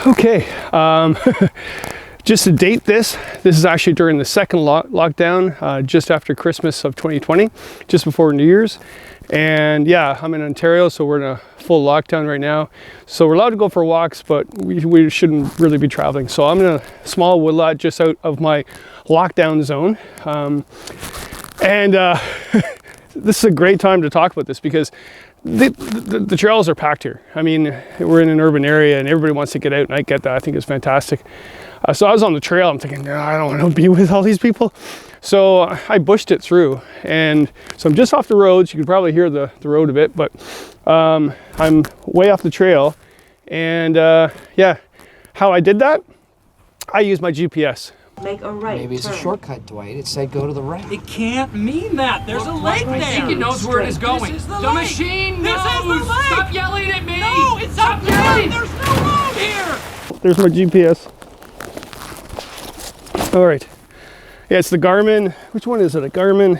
Okay, just to date this is actually during the second lockdown, just after Christmas of 2020, just before New Year's. And yeah, I'm in Ontario, so we're in a full lockdown right now. So we're allowed to go for walks, but we shouldn't really be traveling. So I'm in a small woodlot just out of my lockdown zone. This is a great time to talk about this because the trails are packed here. I mean, we're in an urban area and everybody wants to get out, and I get that. I think it's fantastic. So I was on the trail. I'm thinking, no, I don't want to be with all these people. So I bushed it through, and so I'm just off the roads. You can probably hear the road a bit, but I'm way off the trail. And yeah, how I did that, I used my GPS. Make a right Maybe it's turn. a shortcut, Dwight. It said go to the right. It can't mean that. There's a lake there. I think it knows where it is going. This is the lake. machine This knows. is the lake. Stop yelling at me. No, it's Stop up yelling. there. There's no road here. There's my GPS. All right. Yeah, it's the Garmin. Which one is it? A Garmin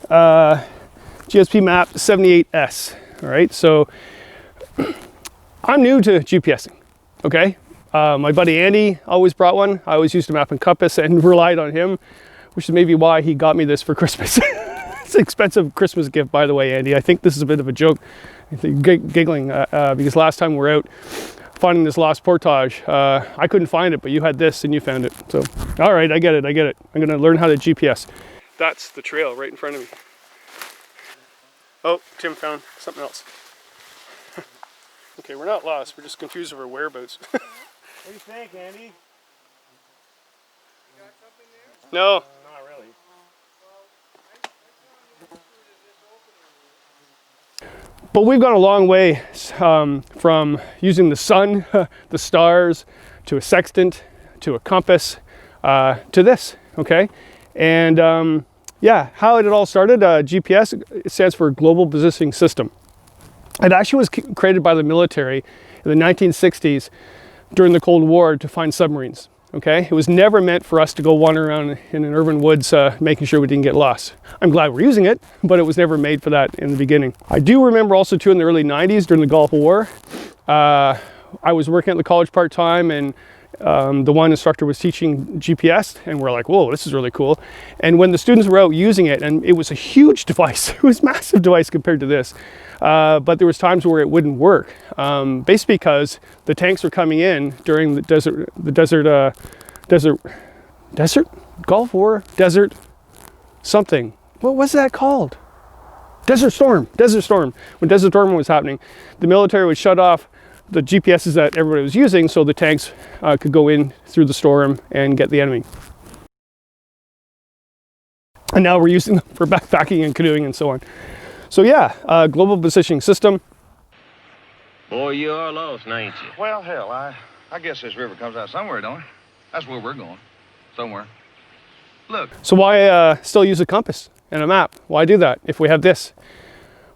GSP Map 78S. All right. So I'm new to GPSing. Okay. My buddy Andy always brought one. I always used a map and compass and relied on him, which is maybe why he got me this for Christmas. It's an expensive Christmas gift, by the way, Andy. I think this is a bit of a joke. Giggling because last time we were out finding this lost portage, I couldn't find it, but you had this and you found it. So, all right, I get it. I'm going to learn how to GPS. That's the trail right in front of me. Oh, Tim found something else. Okay, we're not lost. We're just confused over whereabouts. What do you think, Andy? You got something there? No. Not really. But we've gone a long way from using the sun, the stars, to a sextant, to a compass, to this, okay? And yeah, how it all started, GPS, it stands for Global Positioning System. It actually was created by the military in the 1960s during the Cold War to find submarines, okay? It was never meant for us to go wandering around in an urban woods making sure we didn't get lost. I'm glad we're using it, but it was never made for that in the beginning. I do remember also too in the early 90s during the Gulf War, I was working at the college part-time, and the one instructor was teaching GPS, and we're like, whoa, this is really cool. And when the students were out using it, and it was a huge device, it was a massive device compared to this, but there was times where it wouldn't work, basically because the tanks were coming in during the Gulf War, desert, something. What was that called? Desert Storm. When Desert Storm was happening, the military would shut off the GPSs that everybody was using so the tanks could go in through the storm and get the enemy. And now we're using them for backpacking and canoeing and so on. So yeah, Global Positioning System. Boy, you are lost, ain't you? Well, hell, I guess this river comes out somewhere, don't it? That's where we're going. Somewhere. Look. So why still use a compass and a map? Why do that if we have this?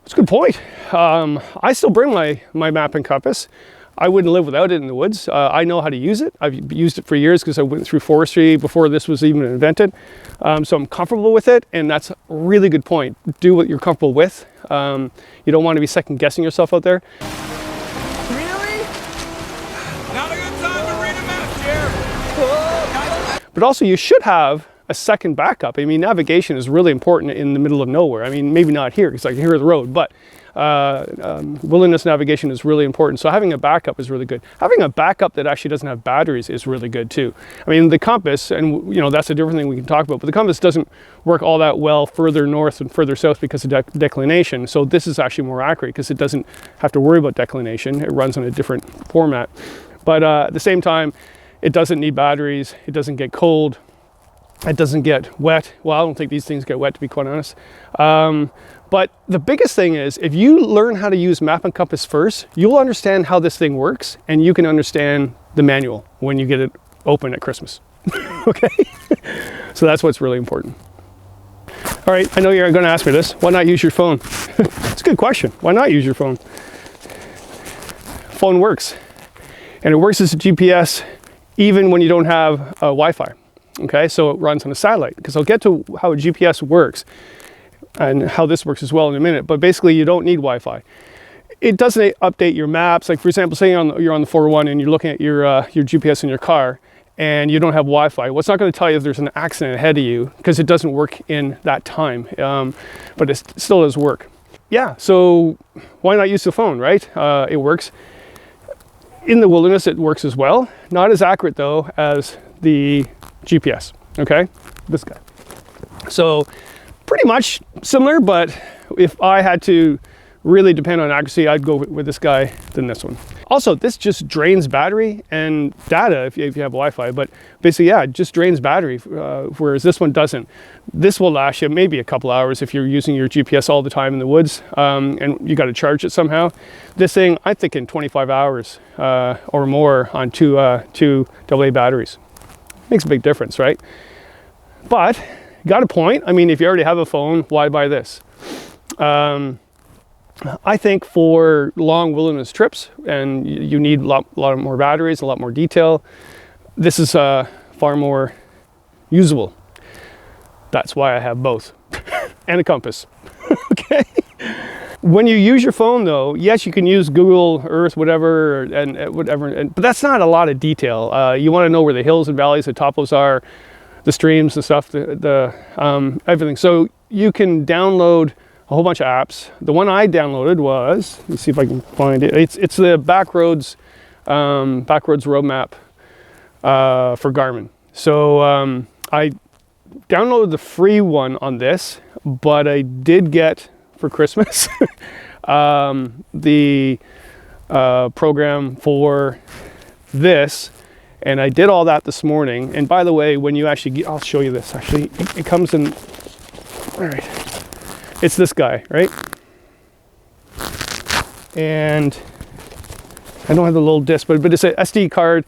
It's a good point. I still bring my map and compass. I wouldn't live without it in the woods. I know how to use it. I've used it for years because I went through forestry before this was even invented. So I'm comfortable with it, and that's a really good point. Do what you're comfortable with. You don't want to be second guessing yourself out there. Really? Not a good time to read a map, Jerry. But also you should have a second backup. I mean, navigation is really important in the middle of nowhere. I mean, maybe not here because I can hear the road, but wilderness navigation is really important. So having a backup is really good. Having a backup that actually doesn't have batteries is really good too. I mean, the compass, and you know, that's a different thing we can talk about, but the compass doesn't work all that well further north and further south because of declination. So this is actually more accurate because it doesn't have to worry about declination. It runs on a different format. But at the same time, it doesn't need batteries. It doesn't get cold. It doesn't get wet. Well, I don't think these things get wet, to be quite honest. But the biggest thing is, if you learn how to use map and compass first, you'll understand how this thing works, and you can understand the manual when you get it open at Christmas. Okay? So that's what's really important. All right, I know you're going to ask me this. Why not use your phone? It's a good question. Why not use your phone? Phone works. And it works as a GPS even when you don't have Wi-Fi. Okay, so it runs on a satellite, because I'll get to how a GPS works and how this works as well in a minute, but basically you don't need Wi-Fi. it doesn't update your maps. Like for example, say you're on the 401 and you're looking at your GPS in your car and you don't have Wi-Fi. Well, it's not going to tell you if there's an accident ahead of you because it doesn't work in that time, but it still does work. Yeah, so why not use the phone, right? It works. In the wilderness, it works as well. Not as accurate though as the GPS, okay? This guy. So pretty much similar, but if I had to really depend on accuracy, I'd go with this guy than this one. Also, this just drains battery and data if you have Wi-Fi, but basically, yeah, it just drains battery, whereas this one doesn't. This will last you maybe a couple hours if you're using your GPS all the time in the woods, and you got to charge it somehow. This thing, I think in 25 hours or more on two AA batteries. Makes a big difference, right? But, got a point. I mean, if you already have a phone, why buy this? I think for long wilderness trips, and you need a lot more batteries, a lot more detail, this is far more usable. That's why I have both. And a compass. Okay? When you use your phone though, yes, you can use Google Earth, whatever, but that's not a lot of detail. You want to know where the hills and valleys, the topos are, the streams, the stuff, everything. So you can download a whole bunch of apps. The one I downloaded was, let's see if I can find it. It's the Backroads roadmap for Garmin. So I downloaded the free one on this, but I did get for Christmas the program for this, and I did all that this morning. And by the way, when you actually I'll show you this. Actually, it comes in. All right. It's this guy, right? And I don't have the little disc, but it's an SD card.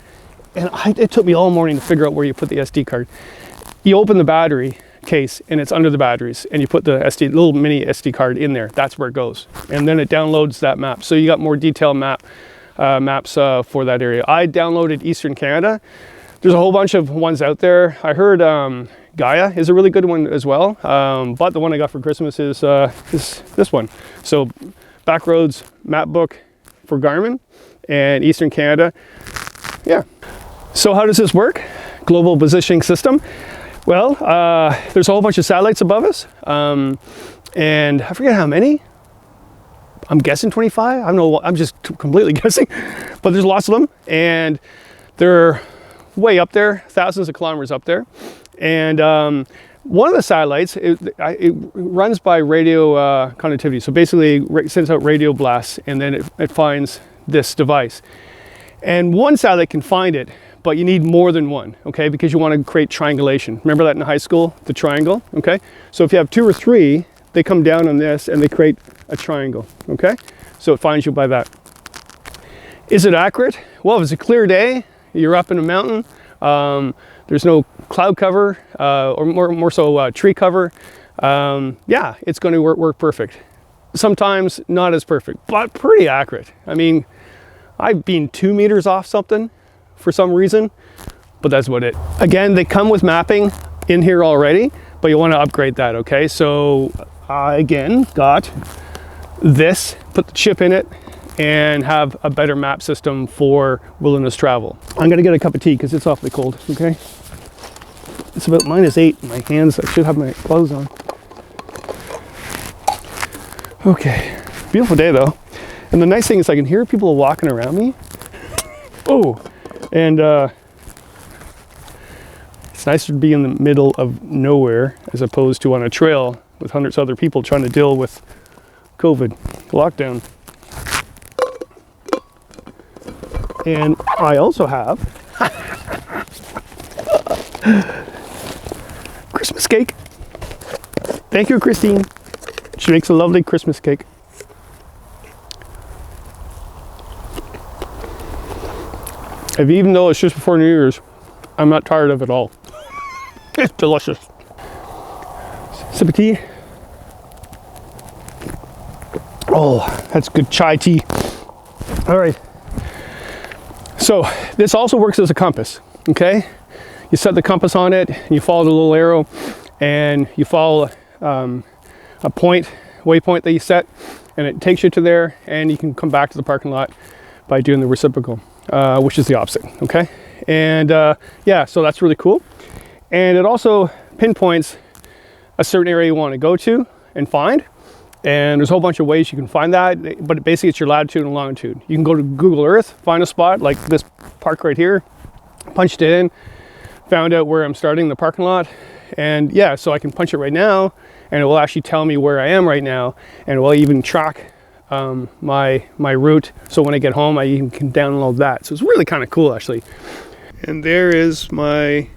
And it took me all morning to figure out where you put the SD card. You open the battery case and it's under the batteries, and you put the little mini SD card in there. That's where it goes. And then it downloads that map. So you got more detailed maps for that area. I downloaded Eastern Canada. There's a whole bunch of ones out there. I heard Gaia is a really good one as well, but the one I got for Christmas is this one. So Backroads map book for Garmin and Eastern Canada. Yeah. So how does this work? Global positioning system. Well, there's a whole bunch of satellites above us, and I forget how many. I'm guessing 25. I don't know. I'm just completely guessing, but there's lots of them, and they're way up there, thousands of kilometers up there. And one of the satellites, it runs by radio conductivity. So basically it sends out radio blasts, and then it finds this device. And one satellite can find it, but you need more than one, okay? Because you want to create triangulation. Remember that in high school, the triangle, okay? So if you have 2 or 3, they come down on this and they create a triangle, okay? So it finds you by that. Is it accurate? Well, if it's a clear day, you're up in a mountain, there's no cloud cover, or more so tree cover, yeah, it's going to work perfect. Sometimes not as perfect, but pretty accurate. I mean, I've been 2 meters off something for some reason, but that's what it. Again, they come with mapping in here already, but you want to upgrade that, okay? So I again got this, put the chip in it, and have a better map system for wilderness travel. I'm gonna get a cup of tea because it's awfully cold, okay? It's about -8 in my hands. I should have my clothes on. Okay, beautiful day though. And the nice thing is I can hear people walking around me. Oh, and it's nice to be in the middle of nowhere as opposed to on a trail with hundreds of other people trying to deal with COVID lockdown. And I also have Christmas cake. Thank you, Christine. She makes a lovely Christmas cake. And even though it's just before New Year's, I'm not tired of it all. It's delicious. Sip of tea. Oh, that's good chai tea. All right. So this also works as a compass, okay? You set the compass on it, and you follow the little arrow, and you follow a waypoint that you set, and it takes you to there, and you can come back to the parking lot by doing the reciprocal, which is the opposite, okay? And yeah, so that's really cool. And it also pinpoints a certain area you want to go to and find. And there's a whole bunch of ways you can find that, but basically it's your latitude and longitude. You can go to Google Earth, find a spot like this park right here, punched it in, found out where I'm starting the parking lot. And yeah, so I can punch it right now, and it will actually tell me where I am right now, and it will even track my route. So when I get home, I even can download that. So it's really kind of cool, actually. And there is my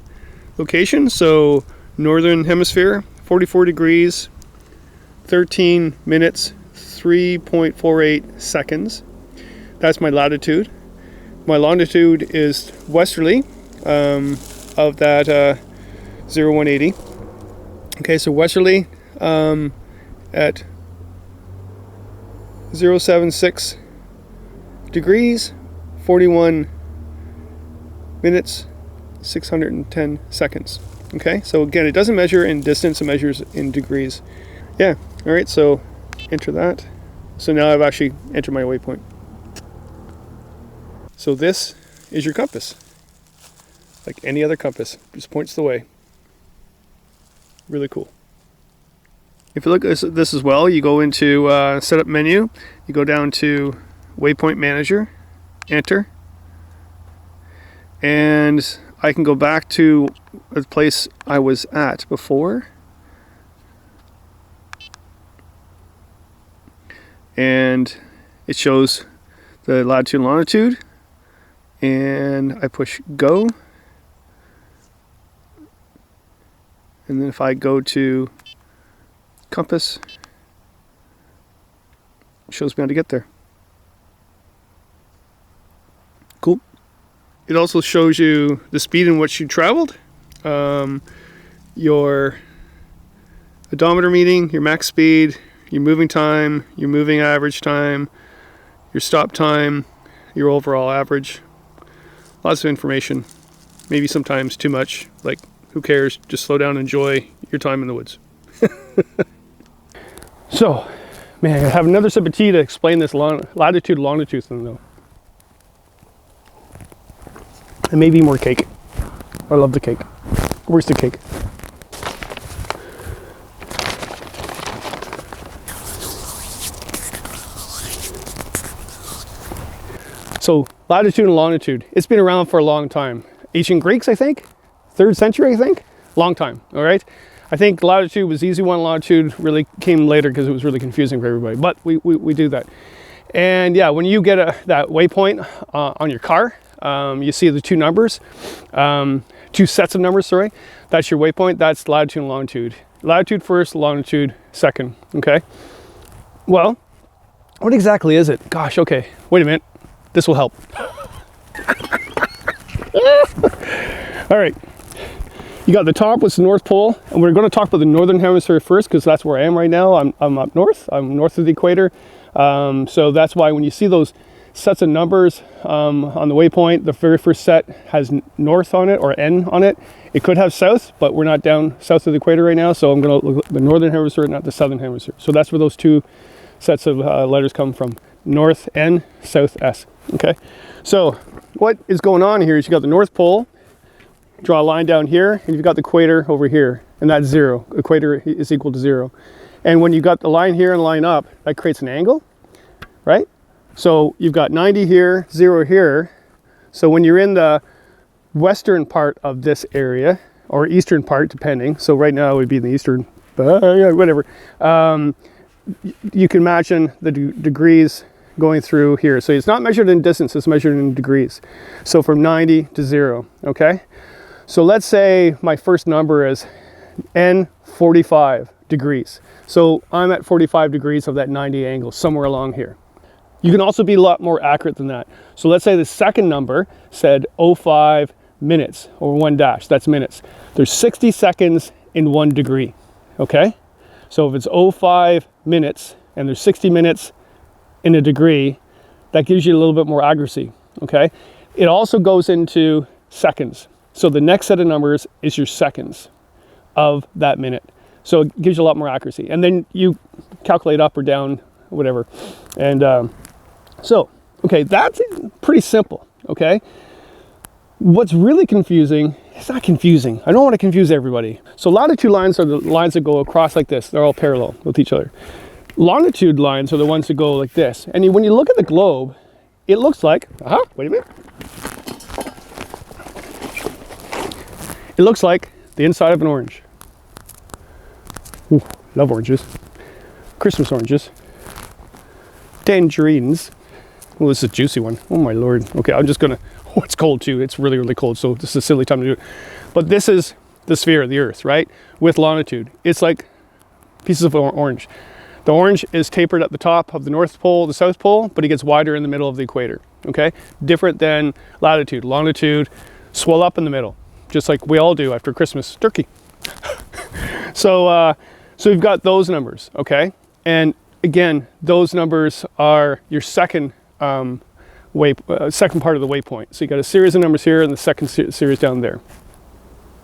location. So northern hemisphere, 44 degrees, 13 minutes, 3.48 seconds. That's my latitude. My longitude is westerly of that 0180. Okay, so westerly at 076 degrees, 41 minutes, 610 seconds. Okay, so again, it doesn't measure in distance, it measures in degrees. Yeah, all right, so enter that. So now I've actually entered my waypoint. So this is your compass. Like any other compass, just points the way. Really cool. If you look at this as well, you go into setup menu, you go down to waypoint manager, enter, and I can go back to the place I was at before. And it shows the latitude and longitude, and I push go, and then if I go to compass, it shows me how to get there. Cool. It also shows you the speed in which you traveled, your odometer reading, your max speed, your moving time, your moving average time, your stop time, your overall average. Lots of information. Maybe sometimes too much. Like, who cares? Just slow down and enjoy your time in the woods. So, man, I have another sip of tea to explain this latitude longitude thing though. And maybe more cake. I love the cake. Where's the cake? So latitude and longitude, it's been around for a long time. Ancient Greeks, I think, 3rd century, I think, long time, all right? I think latitude was the easy one, longitude really came later because it was really confusing for everybody, but we do that. And yeah, when you get that waypoint on your car, you see the two numbers, two sets of numbers, sorry, that's your waypoint, that's latitude and longitude. Latitude first, longitude second, okay? Well, what exactly is it? Gosh, okay, wait a minute. This will help. All right, you got the top, what's the North Pole, and we're going to talk about the northern hemisphere first because that's where I am right now. I'm up north. I'm north of the equator, so that's why when you see those sets of numbers on the waypoint, the very first set has north on it or N on it. It could have south, but we're not down south of the equator right now, so I'm going to look at the northern hemisphere, not the southern hemisphere. So that's where those two sets of letters come from. North N, South S. Okay, so what is going on here is you got the North Pole, draw a line down here, and you've got the equator over here, and that's 0. Equator is equal to 0. And when you got the line here and line up, that creates an angle, right? So you've got 90 here, 0 here. So when you're in the western part of this area, or eastern part, depending, so right now it would be the eastern, yeah, whatever. You can imagine the degrees going through here. So it's not measured in distance, it's measured in degrees. So from 90 to 0, okay? So let's say my first number is N 45 degrees. So I'm at 45 degrees of that 90 angle, somewhere along here. You can also be a lot more accurate than that. So let's say the second number said 05 minutes, or 1 dash, that's minutes. There's 60 seconds in 1 degree, okay? So if it's 05 minutes and there's 60 minutes in a degree, that gives you a little bit more accuracy, okay? It also goes into seconds. So the next set of numbers is your seconds of that minute. So it gives you a lot more accuracy. And then you calculate up or down whatever. And so, okay, that's pretty simple, okay? What's really confusing, it's not confusing. I don't want to confuse everybody. So latitude lines are the lines that go across like this. They're all parallel with each other. Longitude lines are the ones that go like this. And when you look at the globe, it looks like, wait a minute. It looks like the inside of an orange. Ooh, love oranges. Christmas oranges. Tangerines. Oh, this is a juicy one. Oh my Lord. Okay, I'm just gonna, oh, it's cold too. It's really, really cold, so this is a silly time to do it. But this is the sphere of the Earth, right? With longitude. It's like pieces of orange. The orange is tapered at the top of the North Pole, the South Pole, but it gets wider in the middle of the equator, okay? Different than latitude. Longitude, swell up in the middle, just like we all do after Christmas turkey. So we've got those numbers, okay? And again, those numbers are your second second part of the waypoint. So you got a series of numbers here and the second series down there.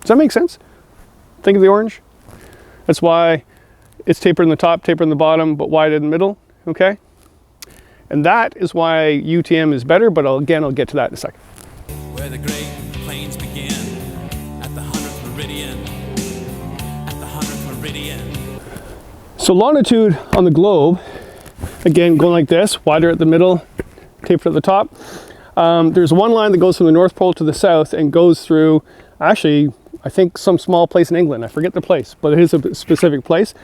Does that make sense? Think of the orange. That's why it's tapered in the top, tapered in the bottom, but wide in the middle, okay? And that is why UTM is better, but I'll get to that in a second. Where the great plains begin, at the 100th meridian, at the 100th meridian. So longitude on the globe, again, going like this, wider at the middle, tapered at the top. There's one line that goes from the North Pole to the south and goes through, actually, I think some small place in England. I forget the place, but it is a specific place.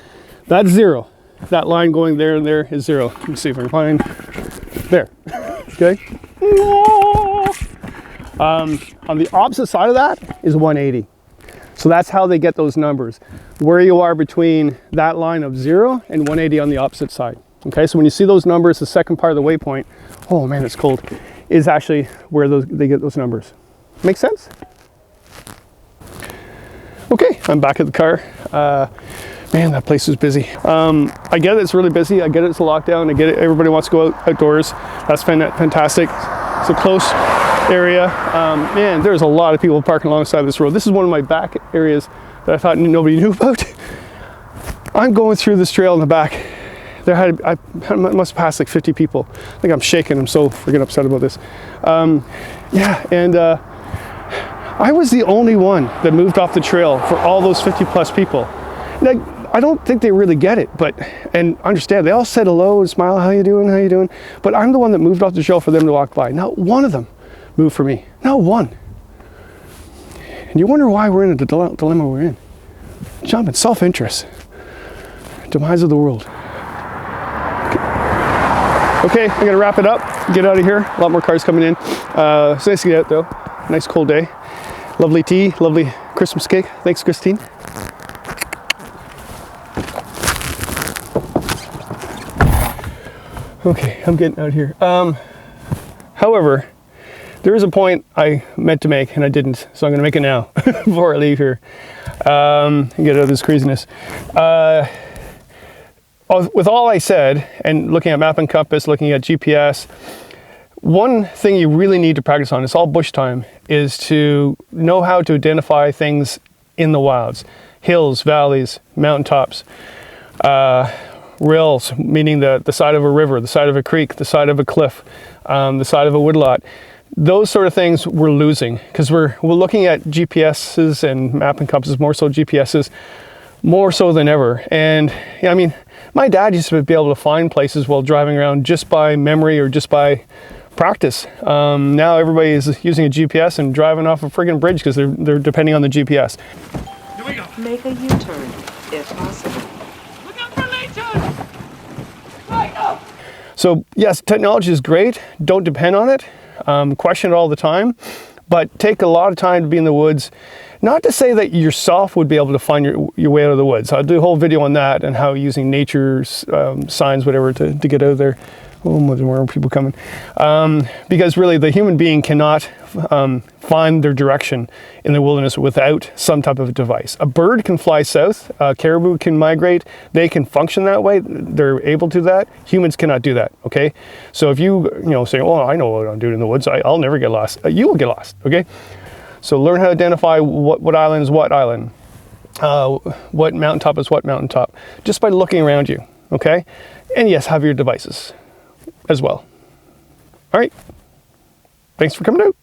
That's 0. That line going there and there is 0. Let me see if I can find, there, okay? On the opposite side of that is 180. So that's how they get those numbers. Where you are between that line of 0 and 180 on the opposite side. Okay, so when you see those numbers, the second part of the waypoint, oh man, it's cold, is actually where they get those numbers. Make sense? Okay, I'm back at the car. Man, that place is busy. I get it, it's really busy. I get it, it's a lockdown. I get it, everybody wants to go outdoors. That's fantastic. It's a close area. Man, there's a lot of people parking alongside this road. This is one of my back areas that I thought nobody knew about. I'm going through this trail in the back. I must have passed like 50 people. I think I'm shaking. I'm so freaking upset about this. Yeah, and I was the only one that moved off the trail for all those 50 plus people. And I don't think they really get it, and understand. They all said hello and smile, how you doing, how you doing? But I'm the one that moved off the trail for them to walk by. Not one of them moved for me. Not one. And you wonder why we're in the dilemma we're in. Jumping, self-interest. Demise of the world. Okay, I'm gonna wrap it up, get out of here. A lot more cars coming in. It's nice to get out though. Nice cold day. Lovely tea, lovely Christmas cake. Thanks, Christine. Okay, I'm getting out of here. However, there is a point I meant to make and I didn't, so I'm gonna make it now before I leave here and get out of this craziness. With all I said, and looking at map and compass, looking at GPS, one thing you really need to practice on, it's all bush time, is to know how to identify things in the wilds. Hills, valleys, mountaintops, rills, meaning the side of a river, the side of a creek, the side of a cliff, the side of a woodlot. Those sort of things we're losing because we're looking at GPSs and map and compasses, more so GPSs, more so than ever. And I mean, my dad used to be able to find places while driving around just by memory or just by practice. Now everybody is using a GPS and driving off a friggin' bridge because they're depending on the GPS. Here we go. Make a U-turn, if possible. Look out for Latitude! Right up! So yes, technology is great. Don't depend on it. Question it all the time, but take a lot of time to be in the woods. Not to say that yourself would be able to find your way out of the woods. I'll do a whole video on that and how using nature's signs, whatever, to get out of there. Oh, more people coming. Because really the human being cannot find their direction in the wilderness without some type of a device. A bird can fly south, caribou can migrate, they can function that way, they're able to do that. Humans cannot do that, okay? So if you say, oh, I know what I'm doing in the woods, I'll never get lost. You will get lost, okay? So learn how to identify what island is what island, what mountaintop is what mountaintop, just by looking around you. okay? And yes, have your devices as well. All right, thanks for coming out.